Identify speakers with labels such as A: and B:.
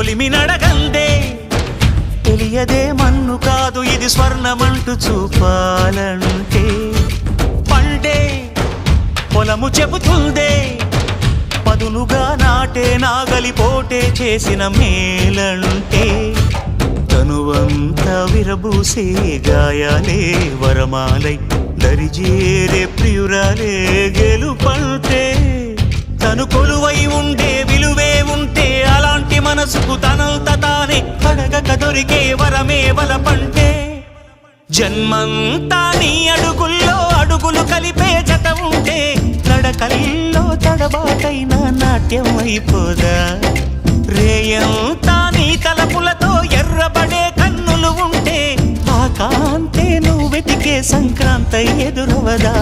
A: కొలిమి నడగందే తెలియదే మన్ను కాదు ఇది స్వర్ణమంటూ చూపాలంటే పండే పొలము చెబుతుందే పదునుగా నాటే నాగలి పోటే చేసిన మేలంటే తనువంతా విరబూసే గాయాలే వరమాలై దరిజేరే ప్రియురాలే గెలుపంటే తను కొలువై ఉండే విలువే ఉంటే అలాంటి మనసుకు తనంత తానే అడగక దొరికే వరమే వలపంటే జన్మంతా నీ అడుగుల్లో అడుగులు కలిపే జత ఉంటే నడకల్లో తడబాటైన నాట్యం అయిపోదా రేయంతా నీ తలపులతో ఎర్రబడే కన్నులు ఉంటే ఆ కాంతే నువ్వు వెతికే సంక్రాంతి ఎదురవదా